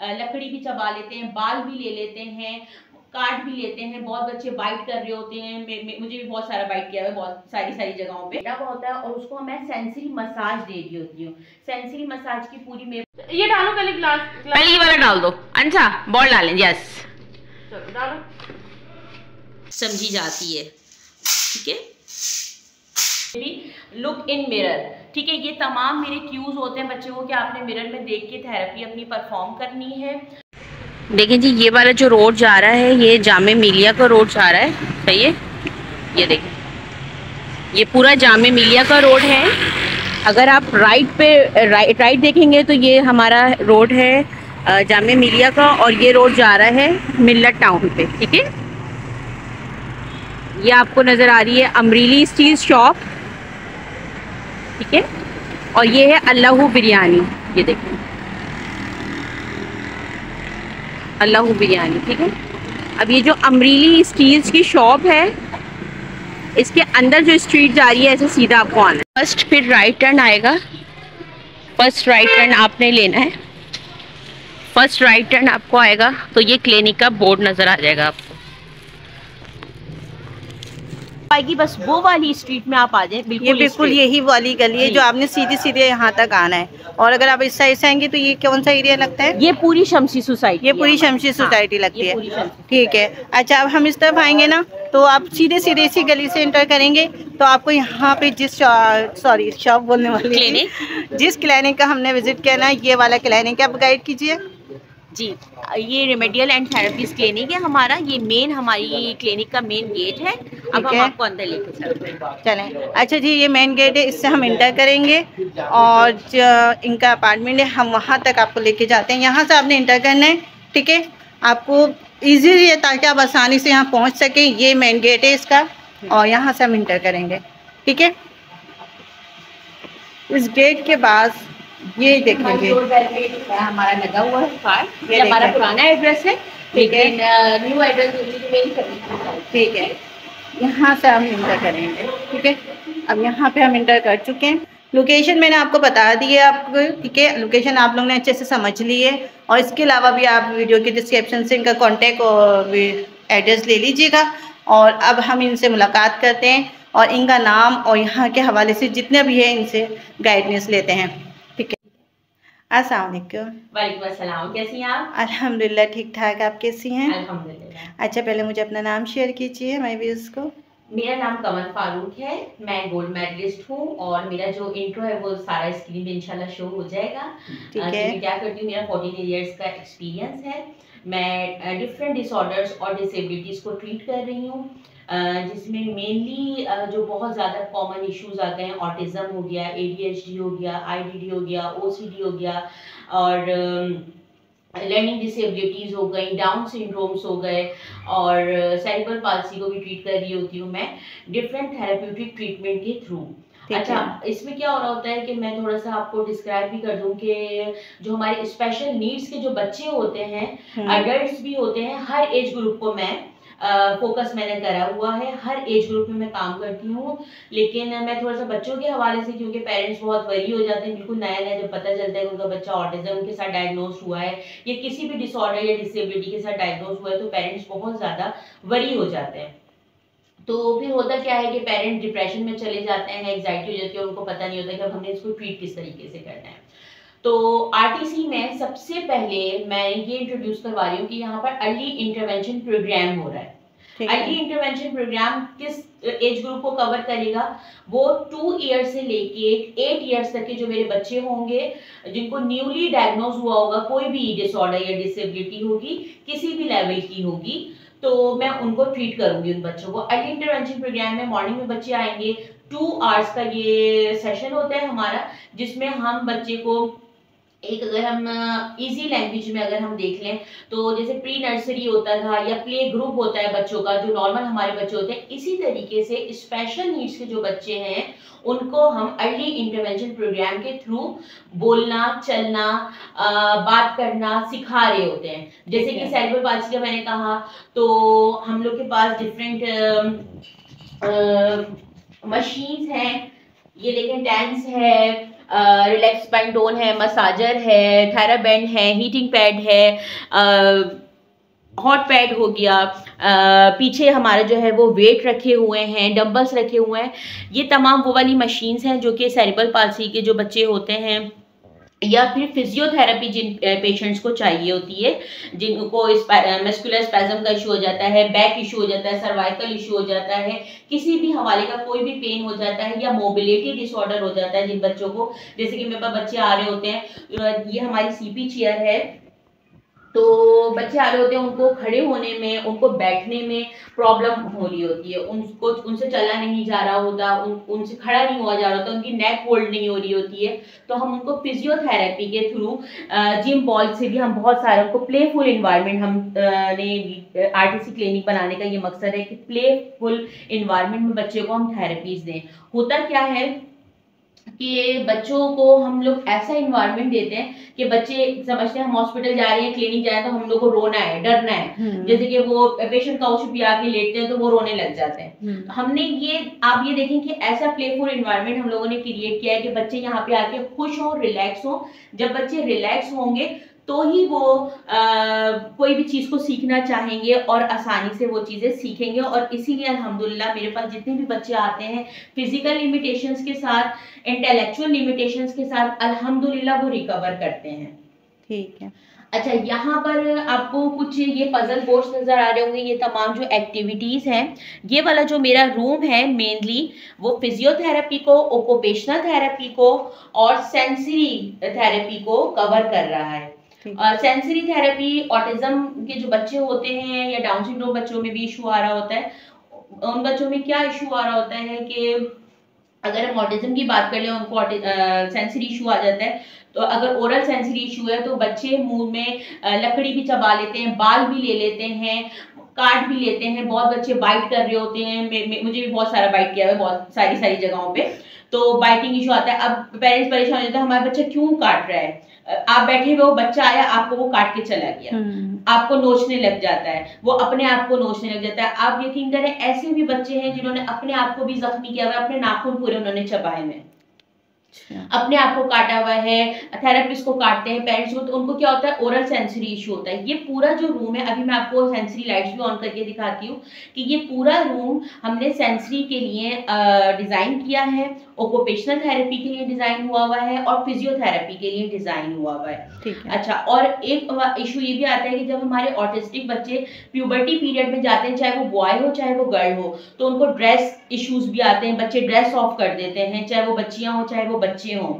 लकड़ी भी चबा लेते हैं, बाल भी ले लेते हैं, काट भी लेते हैं। बहुत बच्चे बाइट कर रहे होते हैं, मुझे भी बहुत सारा बाइट किया है बहुत सारी जगहों पे होता है, और उसको मैं सेंसरी मसाज दे रही होती हूँ। सेंसरी मसाज की पूरी में ये डालो पहले ग्लास पहले ये वाला डाल दो। अच्छा बॉल डालें, यस चलो डालो। समझी जाती है, ठीक है। लुक इन मिरर, ठीक है। ये तमाम मेरे क्यूज होते हैं बच्चों को कि आपने मिरर में देख के थेरेपी अपनी परफॉर्म करनी है। देखें जी, ये वाला जो रोड जा रहा है ये जामे मिलिया का रोड जा रहा है, सही है। ये देखें, ये पूरा जामे मिलिया का रोड है। अगर आप राइट देखेंगे तो ये हमारा रोड है जामे मिलिया का, और ये रोड जा रहा है मिल्लत टाउन पे, ठीक है। ये आपको नज़र आ रही है अमरीली स्टील शॉप, ठीक है। और ये है अल्लाहू बिरयानी, ये देखें अल्लाहू बिरयानी, ठीक है। अब ये जो अमरीली स्टील्स की शॉप है, इसके अंदर जो स्ट्रीट जा रही है ऐसे सीधा आपको आना है। फर्स्ट फिर राइट टर्न आएगा, फर्स्ट राइट टर्न आपने लेना है। फर्स्ट राइट टर्न आपको आएगा तो ये क्लिनिक का बोर्ड नज़र आ जाएगा आपको आएगी, बस वो वाली स्ट्रीट में आप आ जाए। ये बिल्कुल यही वाली गली है जो आपने सीधे सीधे यहाँ तक आना है। और अगर आप इस साइड से आएंगे तो ये कौन सा एरिया लगता है? ये पूरी शमसी सोसाइटी, ये पूरी शमसी सोसाइटी लगती है, ठीक है। अच्छा, अब हम इस तरफ आएंगे ना तो आप सीधे सीधे इसी गली से एंटर करेंगे तो आपको यहाँ पे शॉप बोलने वाली जिस क्लिनिक का हमने विजिट किया ना, ये वाला क्लिनिक आप गाइड कीजिए जी। ये रेमेडियल एंड थेरेपीज क्लिनिक है हमारा, ये मेन हमारी क्लिनिक का मेन गेट है। अब हम आपको अंदर लेके चलते हैं, चलें। अच्छा जी, ये मेन गेट है, इससे हम इंटर करेंगे और जो इनका अपार्टमेंट है हम वहाँ तक आपको लेके जाते हैं। यहाँ से आपने इंटर करना है, ठीक है। आपको ईजी है ताकि आप आसानी से यहाँ पहुँच सकें। ये मेन गेट है इसका, और यहाँ से हम इंटर करेंगे, ठीक है। इस गेट के बाद ये देखेंगे हमारा लगा हुआ है कार्ड, ये हमारा पुराना एड्रेस है, लेकिन न्यू एड्रेस ठीक है। यहाँ से हम इंटर करेंगे, ठीक है। अब यहाँ पे हम इंटर कर चुके हैं। लोकेशन मैंने आपको बता दी है आपको, ठीक है। लोकेशन आप लोगों ने अच्छे से समझ ली है, और इसके अलावा भी आप वीडियो के डिस्क्रिप्शन से इनका कॉन्टेक्ट और एड्रेस ले लीजिएगा। और अब हम इनसे मुलाकात करते हैं और इनका नाम और यहाँ के हवाले से जितने भी है इनसे गाइडेंस लेते हैं, ठीक है। अस्सलाम वालेकुम। वालेकुम अस्सलाम, कैसी हैं आप? अल्हम्दुलिल्लाह ठीक ठाक, आप कैसी हैं? अल्हम्दुलिल्लाह। अच्छा, पहले मुझे अपना नाम शेयर कीजिए हमारे व्यूअर्स को। मेरा नाम कमल फारूक है, मैं गोल्ड मेडलिस्ट हूँ, और मेरा जो इंट्रो है वो सारा स्क्रीन पे इंशाल्लाह शो हो जाएगा, ठीक है। मैं क्या करती हूँ, मेरा 14 इयर्स का एक्सपीरियंस है। मैं डिफरेंट डिसऑर्डर्स और डिसेबिलिटीज़ को ट्रीट कर रही हूँ, जिसमें मेनली जो बहुत ज़्यादा कॉमन इश्यूज आते हैं, ऑटिज़म हो गया, ADHD हो गया, IDD हो गया, OCD हो गया, और लर्निंग डिसेबिलिटीज़ हो गई, डाउन सिंड्रोम्स हो गए, और सेरिब्रल पाल्सी को भी ट्रीट कर रही होती हूँ मैं डिफरेंट थेरेप्यूटिक ट्रीटमेंट के थ्रू। अच्छा, इसमें क्या हो रहा होता है कि मैं थोड़ा सा आपको डिस्क्राइब भी कर दूं कि जो हमारे स्पेशल नीड्स के जो बच्चे होते हैं, अडल्ट्स भी होते हैं, हर एज ग्रुप को मैं फोकस मैंने करा हुआ है, हर एज ग्रुप में मैं काम करती हूँ। लेकिन मैं थोड़ा सा बच्चों के हवाले से, क्योंकि पेरेंट्स बहुत वरी हो जाते हैं बिल्कुल नया नया जब पता चलता है कि उनका बच्चा ऑटिज्म के साथ डायग्नोज हुआ है या किसी भी डिसऑर्डर या डिसेबिलिटी के साथ डायग्नोज हुआ है, तो पेरेंट्स बहुत ज़्यादा वरी हो जाते हैं। तो फिर होता क्या है कि पेरेंट्स डिप्रेशन में चले जाते हैं, एंग्जाइटी हो जाती है, उनको पता नहीं होता कि अब हमने इसको ट्रीट किस तरीके से करना है। तो RTC में सबसे पहले मैं ये इंट्रोड्यूस करवा रही हूँ कि यहाँ पर अर्ली इंटरवेंशन प्रोग्राम हो रहा है। अर्ली इंटरवेंशन प्रोग्राम किस एज ग्रुप को कवर करेगा? वो 2 ईयर्स से लेके 8 ईयर्स तक के जो मेरे बच्चे होंगे, जिनको न्यूली डायग्नोज हुआ होगा, कोई भी डिसऑर्डर या डिसेबिलिटी होगी, किसी भी लेवल की होगी, तो मैं उनको ट्रीट करूंगी उन बच्चों को। अर्ली इंटरवेंशन प्रोग्राम में मॉर्निंग में बच्चे आएंगे, 2 आवर्स का ये सेशन होता है हमारा, जिसमें हम बच्चे को एक, अगर हम इजी लैंग्वेज में अगर हम देख लें तो जैसे प्री नर्सरी होता था या प्ले ग्रुप होता है बच्चों का, जो नॉर्मल हमारे बच्चे होते हैं, इसी तरीके से स्पेशल नीड्स के जो बच्चे हैं उनको हम अर्ली इंटरवेंशन प्रोग्राम के थ्रू बोलना, चलना, बात करना सिखा रहे होते हैं। जैसे कि सेरिब्रल पाल्सी का मैंने कहा, तो हम लोग के पास डिफरेंट मशीन्स हैं, ये लेकिन टैंक्स है, रिलैक्स स्पाइन टोन है, मसाजर है, थेराबैंड है, हीटिंग पैड है, हॉट पैड हो गया, पीछे हमारा जो है वो वेट रखे हुए हैं, डंबल्स रखे हुए हैं। ये तमाम वो वाली मशीन्स हैं जो कि सेरेब्रल पाल्सी के जो बच्चे होते हैं या फिर फिजियोथेरेपी जिन पेशेंट्स को चाहिए होती है, जिनको मस्कुलर स्पैज्म का इशू हो जाता है, बैक इशू हो जाता है, सर्वाइकल इशू हो जाता है, किसी भी हवाले का कोई भी पेन हो जाता है या मोबिलिटी डिसऑर्डर हो जाता है जिन बच्चों को, जैसे कि मेरे पास बच्चे आ रहे होते हैं, ये हमारी सीपी चेयर है, तो बच्चे आ रहे होते हैं, उनको खड़े होने में, उनको बैठने में प्रॉब्लम हो रही होती है, उनसे चला नहीं जा रहा होता, उनसे खड़ा नहीं हुआ जा रहा होता, उनकी नेक होल्ड नहीं हो रही होती है, तो हम उनको फिजियोथेरेपी के थ्रू जिम बॉल से भी हम बहुत सारे उनको प्लेफुल इन्वायरमेंट हम ने आरटीसी क्लिनिक बनाने का ये मकसद है कि प्लेफुल इन्वायरमेंट में बच्चे को हम थेरेपीज दें। होता क्या है कि बच्चों को हम लोग ऐसा इन्वायरमेंट देते हैं कि बच्चे समझते हैं हम हॉस्पिटल जा रहे हैं, क्लिनिक जा रहे हैं तो हम लोग को रोना है, डरना है, जैसे कि वो पेशेंट काउच पे आके लेटते हैं तो वो रोने लग जाते हैं। हमने ये आप ये देखें कि ऐसा प्लेफुल इन्वायरमेंट हम लोगों ने क्रिएट किया है कि बच्चे यहाँ पे आके खुश हो, रिलैक्स हो। जब बच्चे रिलैक्स होंगे तो ही वो कोई भी चीज को सीखना चाहेंगे और आसानी से वो चीजें सीखेंगे। और इसीलिए अल्हम्दुलिल्लाह मेरे पास जितने भी बच्चे आते हैं फिजिकल लिमिटेशंस के साथ, इंटेलेक्चुअल लिमिटेशंस के साथ, अल्हम्दुलिल्लाह वो रिकवर करते हैं। ठीक है। अच्छा, यहाँ पर आपको कुछ ये पजल बोर्ड्स नजर आ रहे होंगे, ये तमाम जो एक्टिविटीज हैं, ये वाला जो मेरा रूम है मेनली वो फिजियोथेरेपी को, ऑक्यूपेशनल थेरेपी को और सेंसरी थेरेपी को कवर कर रहा है। सेंसरी थेरेपी ऑटिज्म के जो बच्चे होते हैं या डाउन सिंड्रोम बच्चों में भी इशू आ रहा होता है। उन बच्चों में क्या इशू आ रहा होता है कि अगर हम ऑटिज्म की बात कर ले, उनको सेंसरी इशू आ जाता है। तो अगर ओरल सेंसरी इशू है तो बच्चे मुंह में लकड़ी भी चबा लेते हैं, बाल भी ले लेते हैं, काट भी लेते हैं। बहुत बच्चे बाइट कर रहे होते हैं, मुझे भी बहुत सारा बाइट किया है बहुत सारी जगहों पे, तो बाइटिंग इशू आता है। अब पेरेंट्स परेशान हो जाते हैं हमारा बच्चा क्यों काट रहा है, आप बैठे हुए, वो बच्चा आया आपको वो काट के चला गया, आपको नोचने लग जाता है, वो अपने आप को नोचने लग जाता है। आप यकीन करें ऐसे भी बच्चे हैं जिन्होंने अपने आप को भी जख्मी किया हुआ है, अपने नाखून पूरे उन्होंने चबाए में, अपने आप को काटा हुआ है, थेरेपिस्ट को काटते हैं, पेरेंट्स को, तो उनको क्या होता है ओरल सेंसरी इशू होता है। ये पूरा जो रूम है, अभी मैं आपको सेंसरी लाइट्स भी ऑन करके दिखाती हूँ कि ये पूरा रूम हमने सेंसरी के लिए डिजाइन किया है, ऑक्यूपेशनल थेरेपी के लिए डिजाइन हुआ हुआ है और फिजियोथेरेपी के लिए डिजाइन हुआ हुआ है। अच्छा, और एक इशू ये भी आता है कि जब हमारे ऑटिस्टिक बच्चे प्यूबर्टी पीरियड में जाते हैं, चाहे वो बॉय हो चाहे वो गर्ल हो, तो उनको ड्रेस इश्यूज भी आते हैं, बच्चे ड्रेस ऑफ कर देते हैं, चाहे वो बच्चियां हो चाहे वो बच्चे हों,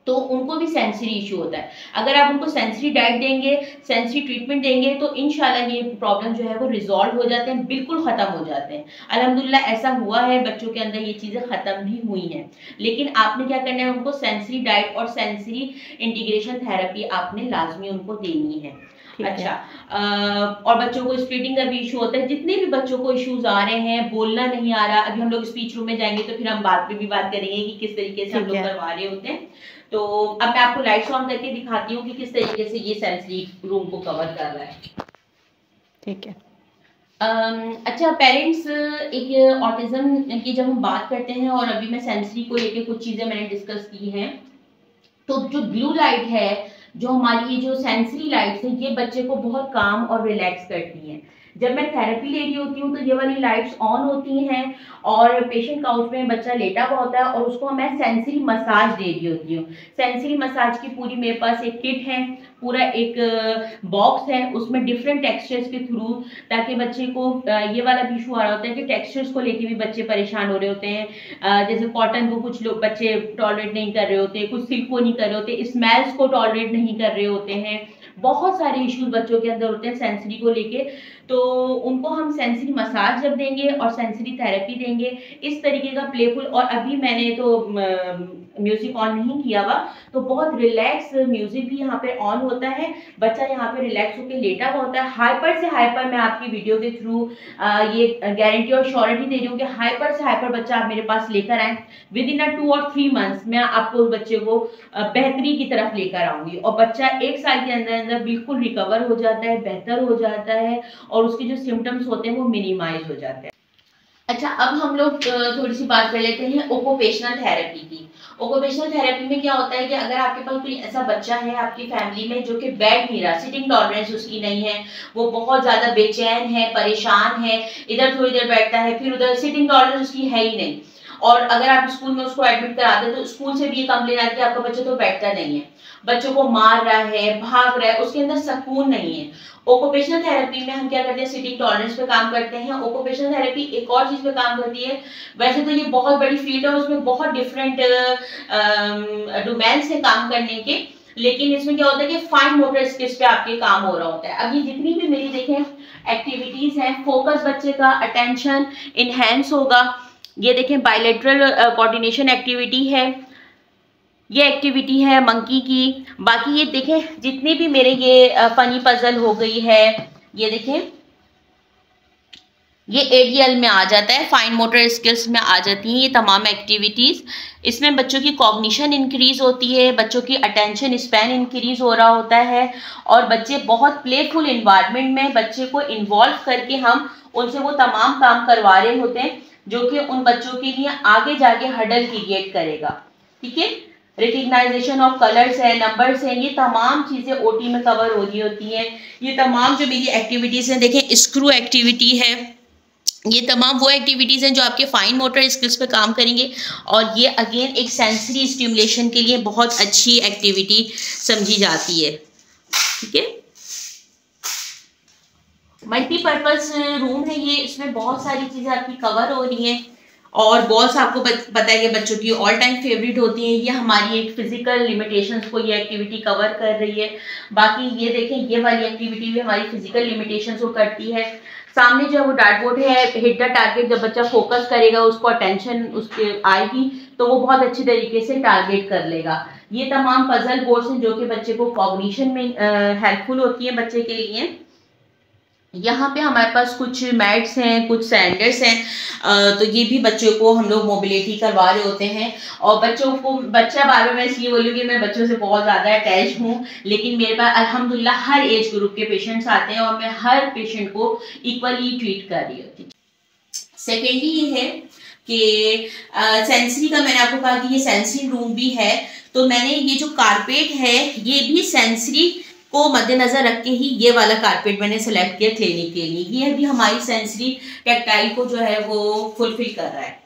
तो उनको भी सेंसरी इशू होता है। अगर आप उनको सेंसरी डाइट देंगे, सेंसरी ट्रीटमेंट देंगे, तो इंशाल्लाह ये प्रॉब्लम जो है वो रिजॉल्व हो जाते हैं, बिल्कुल खत्म हो जाते हैं। अल्हम्दुलिल्लाह ऐसा हुआ है, बच्चों के अंदर ये चीजें खत्म भी हुई हैं। लेकिन आपने क्या करना है, उनको सेंसरी डाइट और सेंसरी इंटीग्रेशन थेरेपी आपने लाजमी उनको देनी है। अच्छा, और बच्चों को स्प्लिटिंग का भी इशू होता है। जितने भी बच्चों को इश्यूज आ रहे हैं, बोलना नहीं आ रहा, अभी हम लोग स्पीच रूम में जाएंगे तो फिर हम बात पे भी बात करेंगे कि किस तरीके से हम लोग करवा रहे होते हैं। तो अब मैं आपको लाइट्स ऑन करके दिखाती हूँ कि किस तरीके से ये सेंसरी रूम को कवर कर रहा है। ठीक है। अच्छा, पेरेंट्स, एक ऑटिज्म की जब हम बात करते हैं, और अभी मैं सेंसरी को लेके कुछ चीजें मैंने डिस्कस की हैं, तो जो ब्लू लाइट है, जो हमारी ये जो सेंसरी लाइट्स है, ये बच्चे को बहुत काम और रिलैक्स करती हैं। जब मैं थेरेपी ले रही होती हूँ तो ये वाली लाइट्स ऑन होती हैं और पेशेंट काउच में बच्चा लेटा हुआ होता है और उसको मैं सेंसरी मसाज दे रही होती हूँ। सेंसरी मसाज की पूरी मेरे पास एक किट है, पूरा एक बॉक्स है, उसमें डिफरेंट टेक्सचर्स के थ्रू, ताकि बच्चे को ये वाला भी इशू आ रहा होता है कि टेक्सचर्स को लेके भी बच्चे परेशान हो रहे होते हैं। जैसे कॉटन को कुछ लोग बच्चे टॉलरेट नहीं कर रहे होते, कुछ सिल्क को नहीं कर रहे होते, स्मेल्स को टॉलरेट नहीं कर रहे होते हैं, बहुत सारे इश्यूज बच्चों के अंदर होते हैं सेंसरी को लेके। तो उनको हम सेंसरी मसाज जब देंगे और सेंसरी थेरेपी देंगे, इस तरीके का प्लेफुल, और अभी मैंने तो म्यूजिक ऑन नहीं किया हुआ, तो बहुत रिलैक्स म्यूजिक भी यहाँ पे ऑन होता है, बच्चा यहाँ पे रिलैक्स होकर लेटा हुआ होता है। हाइपर से हाइपर मैं आपकी वीडियो के थ्रू ये गारंटी और श्योरिटी दे रही हूँ कि हाइपर से हाइपर बच्चा आप मेरे पास लेकर आए, विद इन 2 और 3 मंथ्स मैं आपको उस बच्चे को बेहतरी की तरफ लेकर आऊंगी, और बच्चा 1 साल के अंदर अंदर बिल्कुल रिकवर हो जाता है, बेहतर हो जाता है, और उसके जो सिम्टम्स होते हैं वो मिनिमाइज हो जाते हैं। अच्छा, अब हम लोग थोड़ी सी बात कर लेते हैं ओकुपेशनल थेरेपी की। ओकुपेशनल थेरेपी में क्या होता है कि अगर आपके पास कोई ऐसा बच्चा है आपकी फैमिली में जो कि बैठ नहीं रहा, सिटिंग टॉलरेंस उसकी नहीं है, वो बहुत ज़्यादा बेचैन है, परेशान है, इधर थोड़ी देर बैठता है फिर उधर, सिटिंग टॉलरेंस उसकी है ही नहीं, और अगर आप स्कूल में उसको एडमिट कराते हैं तो स्कूल से भी ये कंप्लेन आती है कि आपका बच्चा तो बैठता नहीं है, बच्चों को मार रहा है, भाग रहा है, उसके अंदर सुकून नहीं है। ओकुपेशनल थेरेपी में हम क्या करते हैं, सिटिंग टॉलरेंस पे काम करते हैं। ओकुपेशनल थेरेपी एक और चीज पे काम करती है, वैसे तो ये बहुत बड़ी फील्ड है, उसमें बहुत डिफरेंट डोमेन्स है काम करने के, लेकिन इसमें क्या होता है कि फाइन मोटर स्किल्स पे आपके काम हो रहा होता है। अब ये जितनी भी मेरी देखें एक्टिविटीज हैं, फोकस बच्चे का, अटेंशन इनहेंस होगा। ये देखें बायलैटरल कोऑर्डिनेशन एक्टिविटी है, ये एक्टिविटी है मंकी की। बाकी ये देखें जितने भी मेरे ये फनी पजल हो गई है, ये देखें ये एडीएल में आ जाता है, फाइन मोटर स्किल्स में आ जाती हैं ये तमाम एक्टिविटीज़। इसमें बच्चों की कॉग्निशन इंक्रीज होती है, बच्चों की अटेंशन स्पैन इंक्रीज हो रहा होता है, और बच्चे बहुत प्लेफुल इन्वायरमेंट में बच्चे को इन्वॉल्व करके हम उनसे वो तमाम काम करवा रहे होते हैं जो कि उन बच्चों के लिए आगे जाके हडल क्रिएट करेगा। ठीक है, रिकग्नाइजेशन ऑफ कलर्स है, नंबर्स हैं, ये तमाम चीज़ें ओटी में कवर हो रही होती हैं। ये तमाम जो मेरी एक्टिविटीज़ हैं, देखें स्क्रू एक्टिविटी है, ये तमाम वो एक्टिविटीज़ हैं जो आपके फाइन मोटर स्किल्स पे काम करेंगे, और ये अगेन एक सेंसरी स्टिमुलेशन के लिए बहुत अच्छी एक्टिविटी समझी जाती है। ठीक है, मल्टीपर्पज़ रूम है ये, इसमें बहुत सारी चीज़ें आपकी कवर हो रही हैं, और बॉल्स आपको पता है कि बच्चों की ऑल टाइम फेवरेट होती हैं। ये हमारी एक फिजिकल लिमिटेशंस को ये एक्टिविटी कवर कर रही है। बाकी ये देखें ये वाली एक्टिविटी भी हमारी फिजिकल लिमिटेशंस को करती है। सामने जो है वो डार्ट बोर्ड है, हिट द टारगेट, जब बच्चा फोकस करेगा उसको अटेंशन उसके आएगी तो वो बहुत अच्छी तरीके से टारगेट कर लेगा। ये तमाम पजल बोर्ड्स हैं जो कि बच्चे को कॉग्निशन में हेल्पफुल होती है बच्चे के लिए। यहाँ पे हमारे पास कुछ मैट्स हैं, कुछ सैंडर्स हैं, तो ये भी बच्चों को हम लोग मोबिलिटी करवा रहे होते हैं। और बच्चों को, बच्चा बार बार मैं इसलिए बोलूँगी, मैं बच्चों से बहुत ज़्यादा अटैच हूँ, लेकिन मेरे पास अल्हम्दुलिल्लाह हर एज ग्रुप के पेशेंट्स आते हैं और मैं हर पेशेंट को इक्वली ट्रीट कर रही होती हूँ। सेकेंडली ये है कि सेंसरी का मैंने आपको कहा कि ये सेंसरी रूम भी है, तो मैंने ये जो कारपेट है ये भी सेंसरी को मद्देनजर रख के ही ये वाला कारपेट मैंने सेलेक्ट किया क्लिनिक के लिए। ये भी हमारी सेंसरी टैक्टाइल को जो है वो फुलफिल कर रहा है।